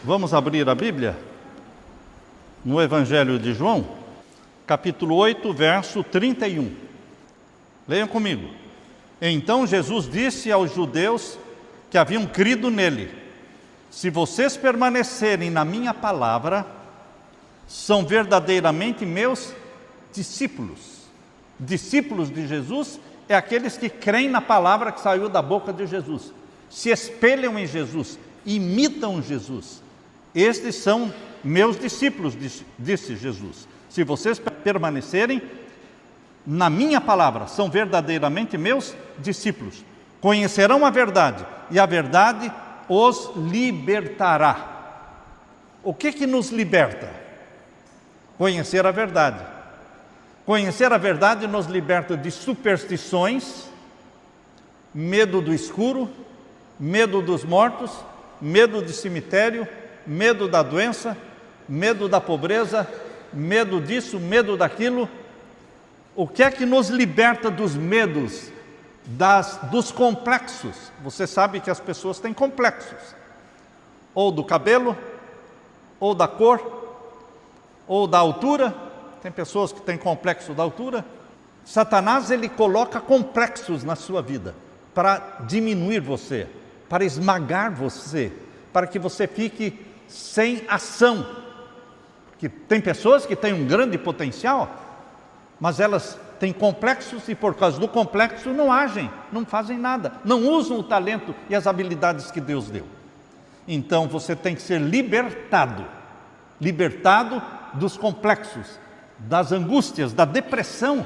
Vamos abrir a Bíblia no Evangelho de João, capítulo 8, verso 31. Leiam comigo. Então Jesus disse aos judeus que haviam crido nele: se vocês permanecerem na minha palavra, são verdadeiramente meus discípulos. Discípulos de Jesus é aqueles que creem na palavra que saiu da boca de Jesus, se espelham em Jesus, imitam Jesus. Estes são meus discípulos, disse Jesus. Se vocês permanecerem na minha palavra, são verdadeiramente meus discípulos. Conhecerão a verdade, e a verdade os libertará. O que nos liberta? Conhecer a verdade. Conhecer a verdade nos liberta de superstições, medo do escuro, medo dos mortos, medo de cemitério, medo da doença, medo da pobreza, medo disso, medo daquilo. O que é que nos liberta dos medos, dos complexos? Você sabe que as pessoas têm complexos, ou do cabelo, ou da cor, ou da altura. Tem pessoas que têm complexo da altura. Satanás, ele coloca complexos na sua vida para diminuir você, para esmagar você, para que você fique sem ação. Que tem pessoas que têm um grande potencial, mas elas têm complexos e por causa do complexo não agem, não fazem nada, não usam o talento e as habilidades que Deus deu. Então você tem que ser libertado dos complexos, das angústias, da depressão.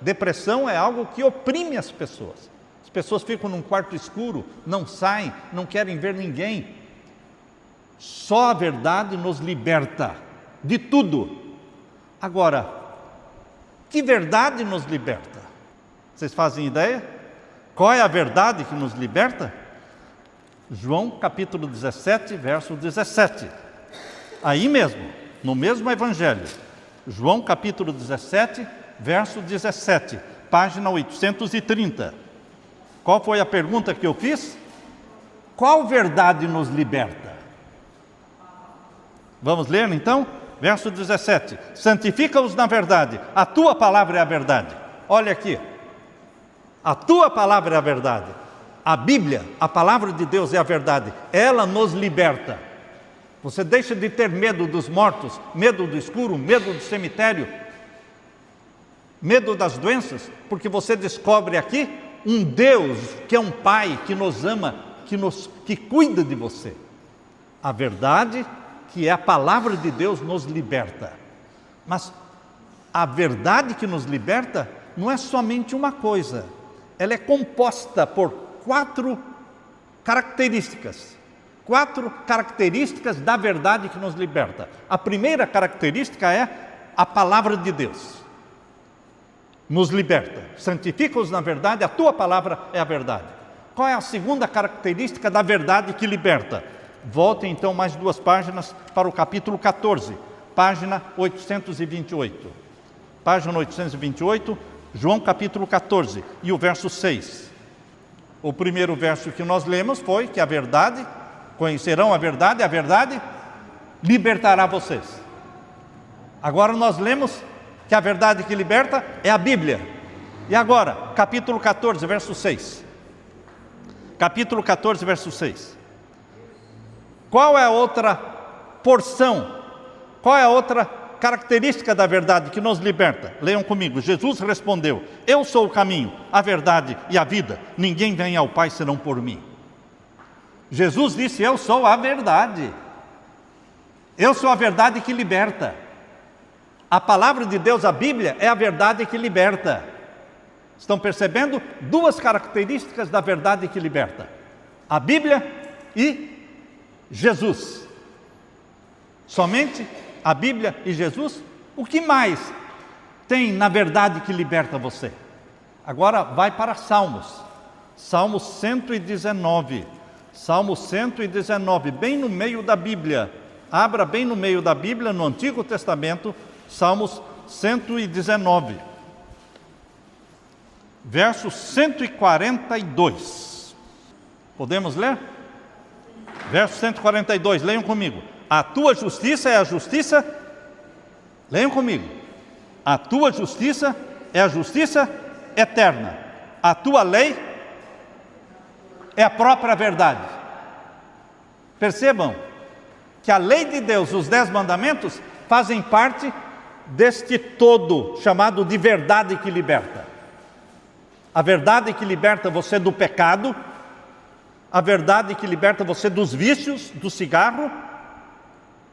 Depressão é algo que oprime as pessoas. As pessoas ficam num quarto escuro, não saem, não querem ver ninguém. Só a verdade nos liberta de tudo. Agora, que verdade nos liberta? Vocês fazem ideia? Qual é a verdade que nos liberta? João capítulo 17, verso 17. Aí mesmo, no mesmo Evangelho. João capítulo 17, verso 17, página 830. Qual foi a pergunta que eu fiz? Qual verdade nos liberta? Vamos ler então? Verso 17. Santifica-os na verdade, a tua palavra é a verdade. Olha aqui, a tua palavra é a verdade. A Bíblia, a palavra de Deus é a verdade. Ela nos liberta. Você deixa de ter medo dos mortos, medo do escuro, medo do cemitério, medo das doenças, porque você descobre aqui um Deus que é um Pai, que nos ama, que cuida de você. A verdade, que é a palavra de Deus, nos liberta. Mas a verdade que nos liberta não é somente uma coisa. Ela é composta por quatro características da verdade que nos liberta. A primeira característica é a palavra de Deus. Nos liberta. Santifica-os na verdade, a tua palavra é a verdade. Qual é a segunda característica da verdade que liberta? Voltem então mais 2 páginas para o capítulo 14, página 828. Página 828, João capítulo 14 e o verso 6. O primeiro verso que nós lemos foi que a verdade, conhecerão a verdade libertará vocês. Agora nós lemos que a verdade que liberta é a Bíblia. E agora, capítulo 14, verso 6. Capítulo 14, verso 6. Qual é a outra porção? Qual é a outra característica da verdade que nos liberta? Leiam comigo. Jesus respondeu: eu sou o caminho, a verdade e a vida. Ninguém vem ao Pai senão por mim. Jesus disse: eu sou a verdade. Eu sou a verdade que liberta. A palavra de Deus, a Bíblia, é a verdade que liberta. Estão percebendo? 2 características da verdade que liberta: a Bíblia e Jesus. Somente a Bíblia e Jesus? O que mais tem na verdade que liberta você? Agora vai para Salmos. Salmo 119. Salmo 119, bem no meio da Bíblia. Abra bem no meio da Bíblia, no Antigo Testamento, Salmos 119. Verso 142. Podemos ler? Verso 142, leiam comigo. A tua justiça é a justiça, leiam comigo, a tua justiça é a justiça eterna. A tua lei é a própria verdade. Percebam que a lei de Deus, os 10 mandamentos, fazem parte deste todo chamado de verdade que liberta. A verdade que liberta você do pecado, a verdade que liberta você dos vícios, do cigarro,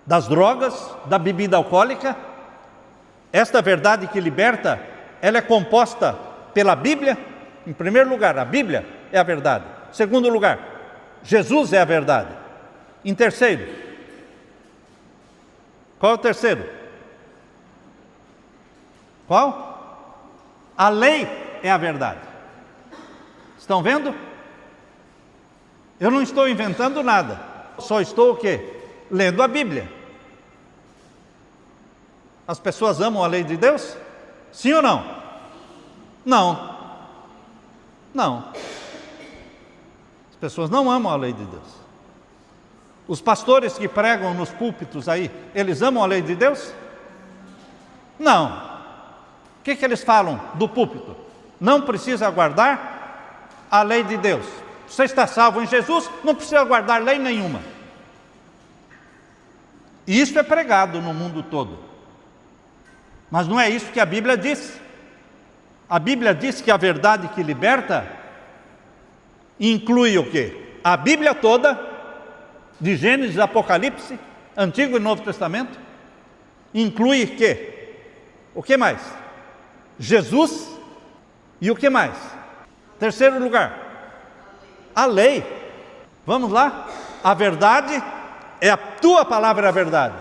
das drogas, da bebida alcoólica. Esta verdade que liberta, ela é composta pela Bíblia. Em primeiro lugar, a Bíblia é a verdade. Em segundo lugar, Jesus é a verdade. Em terceiro, qual é o terceiro? Qual? A lei é a verdade. Estão vendo? Eu não estou inventando nada. Só estou o quê? Lendo a Bíblia. As pessoas amam a lei de Deus? Sim ou não? Não. Não. As pessoas não amam a lei de Deus. Os pastores que pregam nos púlpitos aí, eles amam a lei de Deus? Não. O que eles falam do púlpito? Não precisa guardar a lei de Deus. Você está salvo em Jesus, não precisa guardar lei nenhuma. E isso é pregado no mundo todo. Mas não é isso que a Bíblia diz. A Bíblia diz que a verdade que liberta inclui o quê? A Bíblia toda, de Gênesis, Apocalipse, Antigo e Novo Testamento. Inclui o quê? O que mais? Jesus. E o que mais? Terceiro lugar, a lei. Vamos lá? A verdade é a tua palavra, a verdade.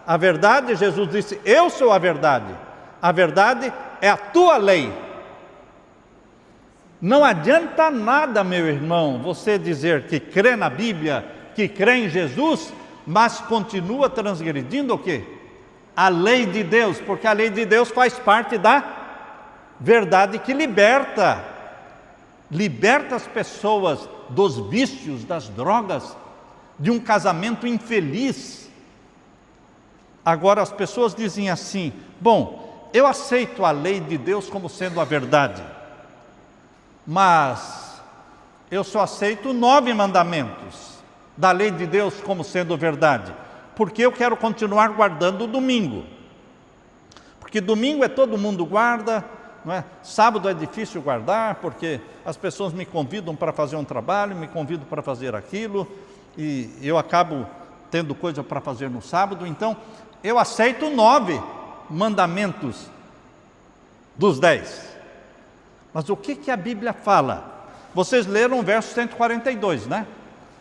A verdade, Jesus disse, eu sou a verdade. A verdade é a tua lei. Não adianta nada, meu irmão, você dizer que crê na Bíblia, que crê em Jesus, mas continua transgredindo o quê? A lei de Deus, porque a lei de Deus faz parte da verdade que liberta. Liberta as pessoas dos vícios, das drogas, de um casamento infeliz. Agora as pessoas dizem assim, bom, eu aceito a lei de Deus como sendo a verdade, mas eu só aceito 9 mandamentos da lei de Deus como sendo verdade, porque eu quero continuar guardando o domingo. Porque domingo todo mundo guarda, não é? Sábado é difícil guardar, porque as pessoas me convidam para fazer um trabalho, me convidam para fazer aquilo, e eu acabo tendo coisa para fazer no sábado, então eu aceito 9 mandamentos dos 10. Mas o que a Bíblia fala? Vocês leram o verso 142, né?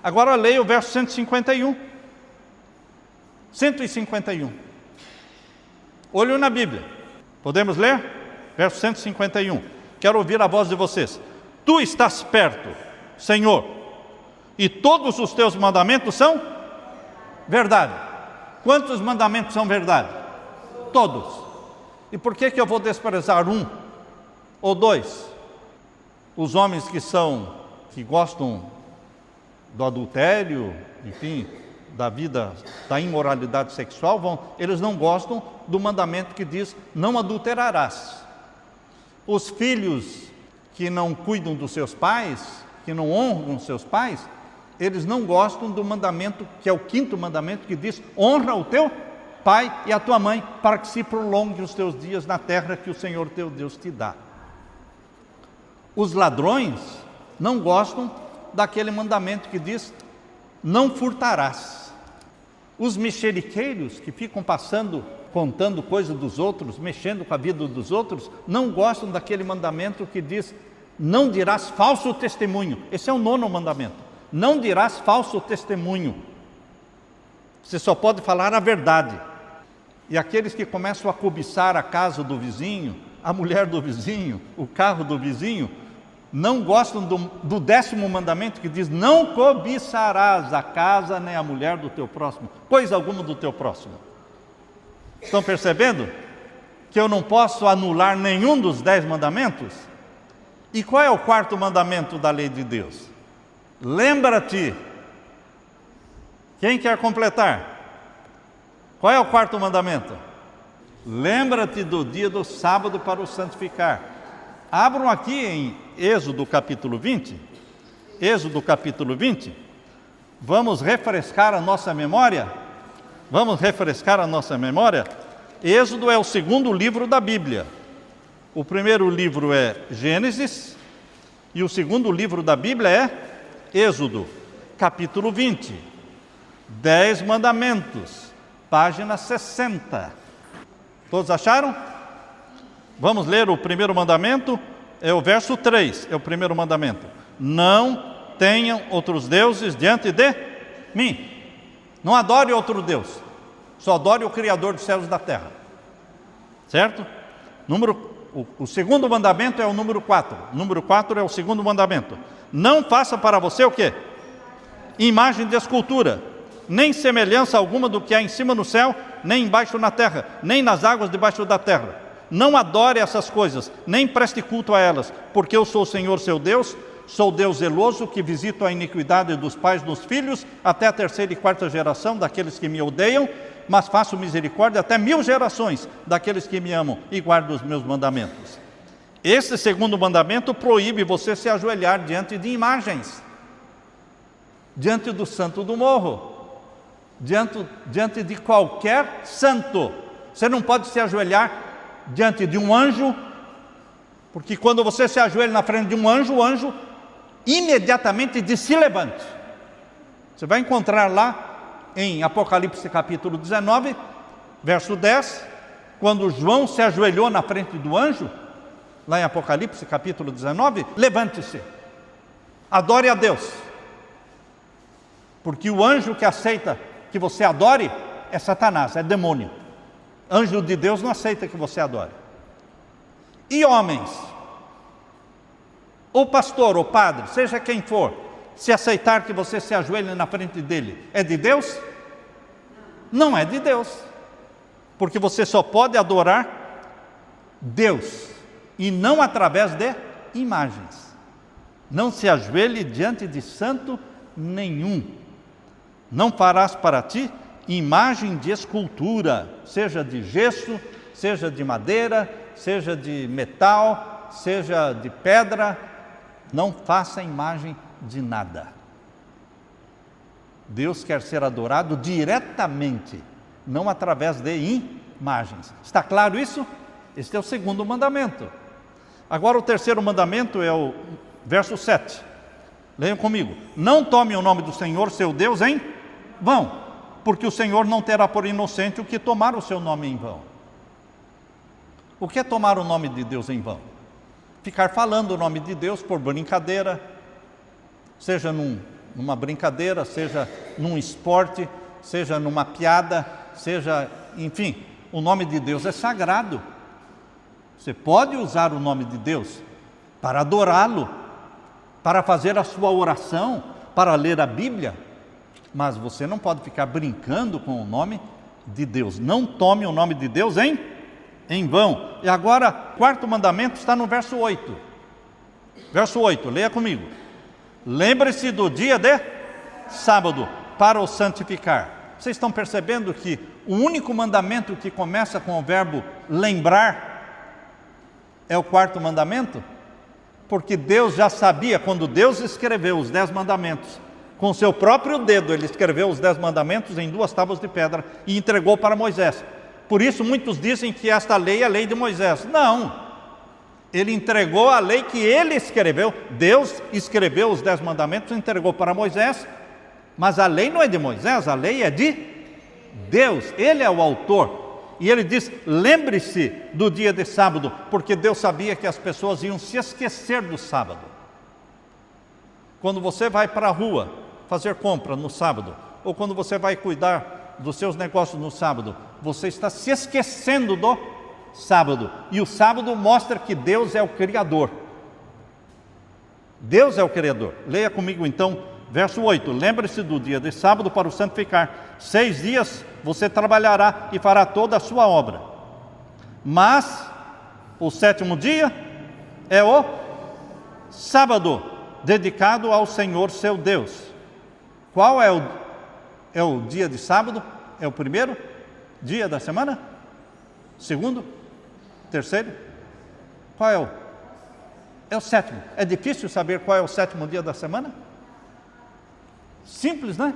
Agora leia o verso 151. 151. Olho na Bíblia. Podemos ler? Verso 151. Quero ouvir a voz de vocês. Tu estás perto, Senhor, e todos os teus mandamentos são verdade. Quantos mandamentos são verdade? Todos. E por que eu vou desprezar um ou 2? Os homens que gostam do adultério, enfim, da vida, da imoralidade sexual, eles não gostam do mandamento que diz, não adulterarás. Os filhos que não cuidam dos seus pais, que não honram os seus pais, eles não gostam do mandamento, que é o 5º mandamento, que diz, honra o teu pai e a tua mãe, para que se prolongue os teus dias na terra que o Senhor teu Deus te dá. Os ladrões não gostam daquele mandamento que diz, não furtarás. Os mexeriqueiros que ficam contando coisas dos outros, mexendo com a vida dos outros, não gostam daquele mandamento que diz, não dirás falso testemunho. Esse é o 9º mandamento. Não dirás falso testemunho. Você só pode falar a verdade. E aqueles que começam a cobiçar a casa do vizinho, a mulher do vizinho, o carro do vizinho, não gostam do 10º mandamento que diz, não cobiçarás a casa nem a mulher do teu próximo, coisa alguma do teu próximo. Estão percebendo que eu não posso anular nenhum dos 10 mandamentos? E qual é o 4º mandamento da lei de Deus? Lembra-te. Quem quer completar? Qual é o quarto mandamento? Lembra-te do dia do sábado para o santificar. Abram aqui em Êxodo capítulo 20. Êxodo capítulo 20. Vamos refrescar a nossa memória? Vamos refrescar a nossa memória? Êxodo é o segundo livro da Bíblia. O primeiro livro é Gênesis e o segundo livro da Bíblia é Êxodo, capítulo 20. 10 mandamentos, página 60. Todos acharam? Vamos ler o primeiro mandamento, é o verso 3, é o primeiro mandamento. Não tenham outros deuses diante de mim. Não adore outro Deus, só adore o Criador dos céus e da terra. Certo? O segundo mandamento é o número 4. Número 4 é o segundo mandamento. Não faça para você o quê? Imagem de escultura, nem semelhança alguma do que há em cima no céu, nem embaixo na terra, nem nas águas debaixo da terra. Não adore essas coisas, nem preste culto a elas, porque eu sou o Senhor seu Deus, sou Deus zeloso, que visito a iniquidade dos pais nos filhos, até a terceira e quarta geração daqueles que me odeiam, mas faço misericórdia até 1000 gerações daqueles que me amam e guardam os meus mandamentos. Esse segundo mandamento proíbe você se ajoelhar diante de imagens, diante do santo do morro, diante de qualquer santo. Você não pode se ajoelhar diante de um anjo, porque quando você se ajoelha na frente de um anjo, o anjo imediatamente diz: se levante. Você vai encontrar lá em Apocalipse capítulo 19, verso 10, quando João se ajoelhou na frente do anjo, lá em Apocalipse capítulo 19, levante-se, adore a Deus, porque o anjo que aceita que você adore é Satanás, é demônio. Anjo de Deus não aceita que você adore. E homens, ou pastor, ou padre, seja quem for, se aceitar que você se ajoelhe na frente dele, é de Deus? Não é de Deus, porque você só pode adorar Deus, e não através de imagens. Não se ajoelhe diante de santo nenhum. Não farás para ti imagem de escultura, seja de gesso, seja de madeira, seja de metal, seja de pedra. Não faça imagem de nada. Deus quer ser adorado diretamente, não através de imagens. Está claro isso? Este é o segundo mandamento. Agora o terceiro mandamento é o verso 7. Leiam comigo. Não tome o nome do Senhor, seu Deus, em vão, porque o Senhor não terá por inocente o que tomar o seu nome em vão. O que é tomar o nome de Deus em vão? Ficar falando o nome de Deus por brincadeira, seja numa brincadeira, seja num esporte, seja numa piada, seja, enfim, o nome de Deus é sagrado. Você pode usar o nome de Deus para adorá-lo, para fazer a sua oração, para ler a Bíblia, mas você não pode ficar brincando com o nome de Deus. Não tome o nome de Deus em vão. E agora, quarto mandamento está no verso 8. Verso 8, leia comigo. Lembre-se do dia de sábado para o santificar. Vocês estão percebendo que o único mandamento que começa com o verbo lembrar é o quarto mandamento? Porque Deus já sabia, quando Deus escreveu os 10 mandamentos, com seu próprio dedo ele escreveu os 10 mandamentos em 2 tábuas de pedra e entregou para Moisés. Por isso muitos dizem que esta lei é a lei de Moisés. Não, ele entregou a lei que ele escreveu. Deus escreveu os 10 mandamentos e entregou para Moisés, mas a lei não é de Moisés, a lei é de Deus, ele é o autor. E ele diz: lembre-se do dia de sábado, porque Deus sabia que as pessoas iam se esquecer do sábado. Quando você vai para a rua fazer compra no sábado, ou quando você vai cuidar dos seus negócios no sábado, você está se esquecendo do sábado. E o sábado mostra que Deus é o Criador. Deus é o Criador. Leia comigo então, verso 8. Lembre-se do dia de sábado para o santificar. 6 dias você trabalhará e fará toda a sua obra. Mas o 7º dia é o sábado, dedicado ao Senhor seu Deus. Qual é o dia de sábado? É o primeiro? dia da semana? Segundo? Terceiro? Qual é o? É o sétimo. É difícil saber qual é o sétimo dia da semana? Simples, né?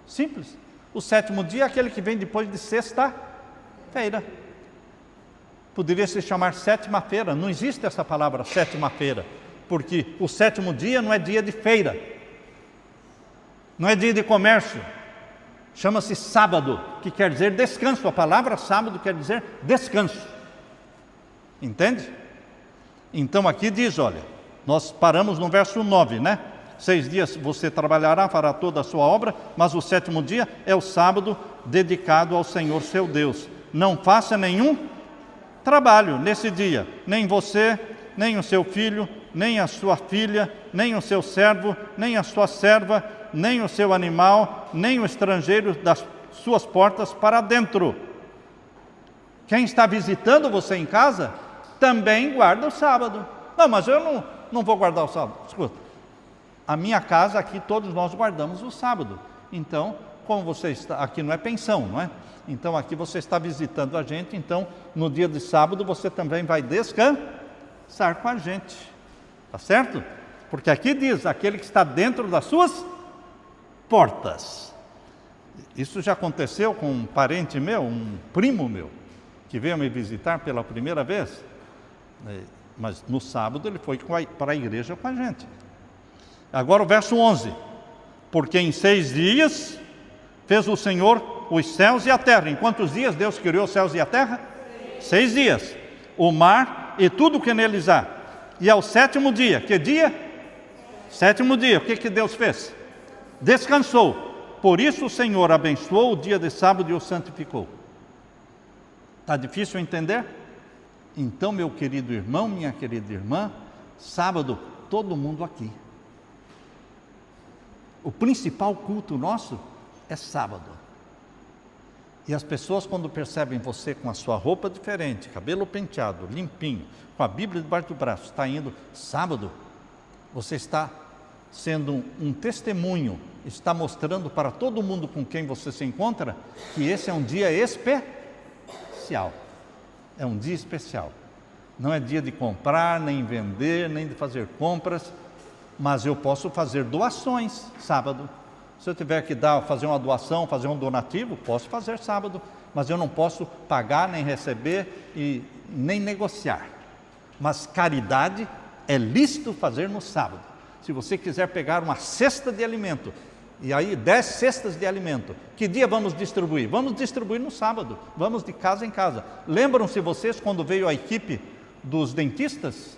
Simples. O sétimo dia é aquele que vem depois de sexta-feira. Poderia se chamar sétima-feira. Não existe essa palavra sétima-feira, porque o sétimo dia não é dia de feira, não é dia de comércio. Chama-se sábado, que quer dizer descanso. A palavra sábado quer dizer descanso. Entende? Então aqui diz, olha, nós paramos no verso 9, né? 6 dias você trabalhará, fará toda a sua obra, mas o sétimo dia é o sábado dedicado ao Senhor seu Deus. Não faça nenhum trabalho nesse dia, nem você, nem o seu filho, nem a sua filha, nem o seu servo, nem a sua serva, nem o seu animal, nem o estrangeiro das suas portas para dentro. Quem está visitando você em casa, também guarda o sábado. Não, mas eu não vou guardar o sábado. Escuta, a minha casa aqui, todos nós guardamos o sábado. Então, como você está, aqui não é pensão, não é? Então aqui você está visitando a gente, então no dia de sábado você também vai descansar com a gente. Tá certo? Porque aqui diz, aquele que está dentro das suas portas. Isso já aconteceu com um parente meu, um primo meu, que veio me visitar pela primeira vez. Mas no sábado ele foi para a igreja com a gente. Agora o verso 11. Porque em 6 dias fez o Senhor os céus e a terra. Em quantos dias Deus criou os céus e a terra? 6 dias. O mar e tudo que neles há. E ao sétimo dia, que dia? Sétimo dia, o que Deus fez? Descansou. Por isso o Senhor abençoou o dia de sábado e o santificou. Está difícil entender? Então, meu querido irmão, minha querida irmã, sábado, todo mundo aqui. O principal culto nosso é sábado. E as pessoas, quando percebem você com a sua roupa diferente, cabelo penteado, limpinho, com a Bíblia debaixo do braço, está indo sábado, você está sendo um testemunho, está mostrando para todo mundo com quem você se encontra, que esse é um dia especial. É um dia especial. Não é dia de comprar, nem vender, nem de fazer compras, mas eu posso fazer doações sábado. Se eu tiver que fazer uma doação, fazer um donativo, posso fazer sábado, mas eu não posso pagar, nem receber e nem negociar. Mas caridade é lícito fazer no sábado. Se você quiser pegar uma cesta de alimento, e aí 10 cestas de alimento, que dia vamos distribuir? Vamos distribuir no sábado, vamos de casa em casa. Lembram-se vocês quando veio a equipe dos dentistas?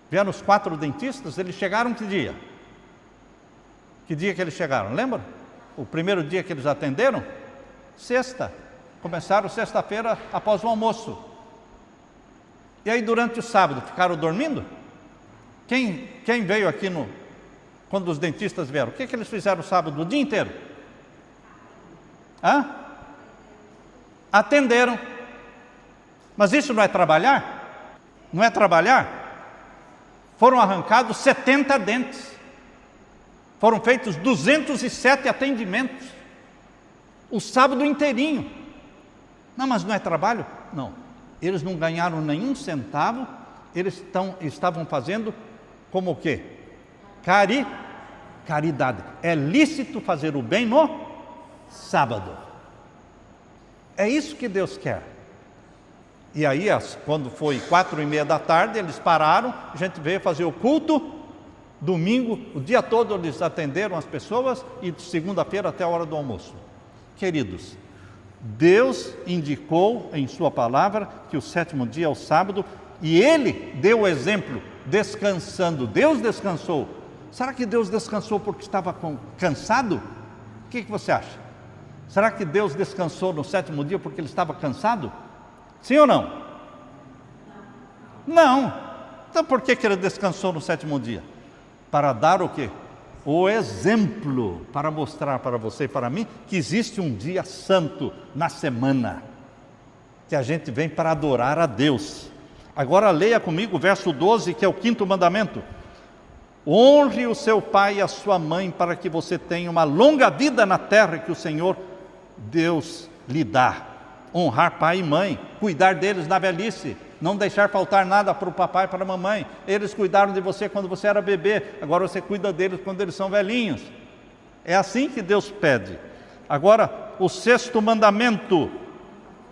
Vieram os 4 dentistas, eles chegaram que dia? Que dia que eles chegaram? Lembram? O primeiro dia que eles atenderam? Sexta. Começaram sexta-feira após o almoço. E aí durante o sábado ficaram dormindo? Quem veio aqui quando os dentistas vieram? O que eles fizeram no sábado o dia inteiro? Atenderam. Mas isso não é trabalhar? Não é trabalhar? Foram arrancados 70 dentes. Foram feitos 207 atendimentos. O sábado inteirinho. Não, mas não é trabalho? Não. Eles não ganharam nenhum centavo. Eles estavam fazendo como o quê? Caridade. É lícito fazer o bem no sábado. É isso que Deus quer. E aí, quando foi 4:30 da tarde, eles pararam, a gente veio fazer o culto. Domingo, o dia todo eles atenderam as pessoas e de segunda-feira até a hora do almoço. Queridos, Deus indicou em sua palavra que o sétimo dia é o sábado e Ele deu o exemplo descansando. Deus descansou. Será que Deus descansou porque estava cansado? O que você acha? Será que Deus descansou no sétimo dia porque Ele estava cansado? Sim ou não? Não. Então por que Ele descansou no sétimo dia? Para dar o quê? O exemplo, para mostrar para você e para mim que existe um dia santo na semana, que a gente vem para adorar a Deus. Agora leia comigo o verso 12, que é o 5º mandamento. Honre o seu pai e a sua mãe para que você tenha uma longa vida na terra que o Senhor Deus lhe dá. Honrar pai e mãe, cuidar deles na velhice, não deixar faltar nada para o papai e para a mamãe. Eles cuidaram de você quando você era bebê, agora você cuida deles quando eles são velhinhos. É assim que Deus pede. Agora, o 6º mandamento,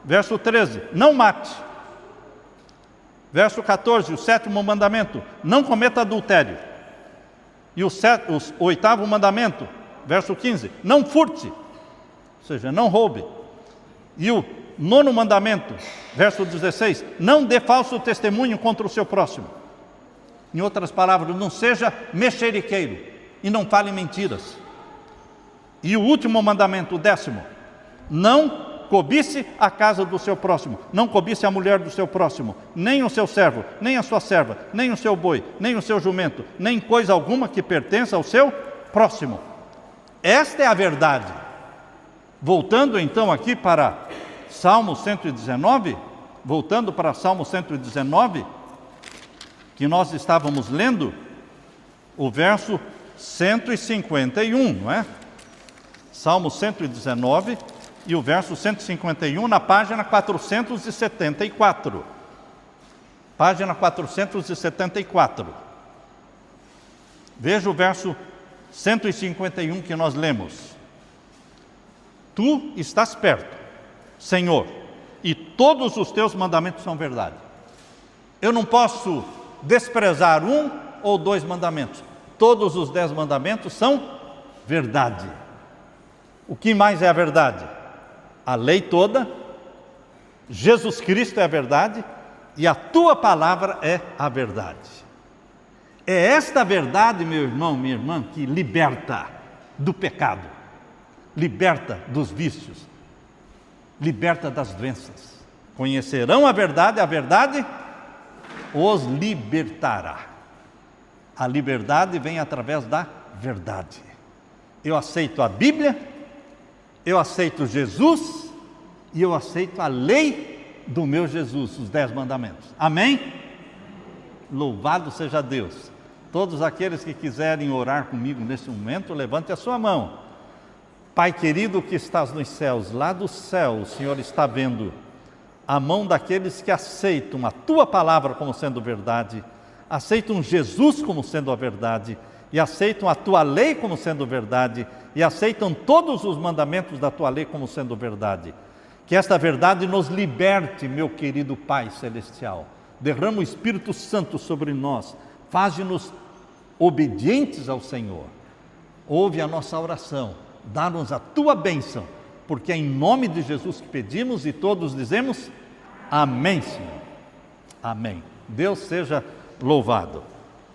verso 13, não mate. Verso 14, o 7º mandamento, não cometa adultério. E o 8º mandamento, verso 15, não furte, ou seja, não roube. E o 9º mandamento, verso 16, não dê falso testemunho contra o seu próximo. Em outras palavras, não seja mexeriqueiro e não fale mentiras. E o último mandamento, o 10º, não cobice a casa do seu próximo, não cobice a mulher do seu próximo, nem o seu servo, nem a sua serva, nem o seu boi, nem o seu jumento, nem coisa alguma que pertença ao seu próximo. Esta é a verdade. Voltando então aqui para Salmo 119, que nós estávamos lendo, o verso 151, não é? Salmo 119 e o verso 151 na página 474. Página 474. Veja o verso 151 que nós lemos. Tu estás perto, Senhor, e todos os teus mandamentos são verdade. Eu não posso desprezar 1 ou 2 mandamentos. Todos os 10 mandamentos são verdade. O que mais é a verdade? A lei toda, Jesus Cristo é a verdade e a tua palavra é a verdade. É esta verdade, meu irmão, minha irmã, que liberta do pecado, liberta dos vícios, liberta das doenças. Conhecerão a verdade os libertará. A liberdade vem através da verdade. Eu aceito a Bíblia, eu aceito Jesus e eu aceito a lei do meu Jesus, os 10 mandamentos. Amém? Louvado seja Deus. Todos aqueles que quiserem orar comigo nesse momento, levante a sua mão. Pai querido que estás nos céus, lá do céu o Senhor está vendo a mão daqueles que aceitam a tua palavra como sendo verdade, aceitam Jesus como sendo a verdade, e aceitam a tua lei como sendo verdade, e aceitam todos os mandamentos da tua lei como sendo verdade. Que esta verdade nos liberte, meu querido Pai Celestial. Derrama o Espírito Santo sobre nós, faz-nos obedientes ao Senhor. Ouve a nossa oração, dá-nos a tua bênção, porque é em nome de Jesus que pedimos e todos dizemos amém, Senhor. Amém. Deus seja louvado.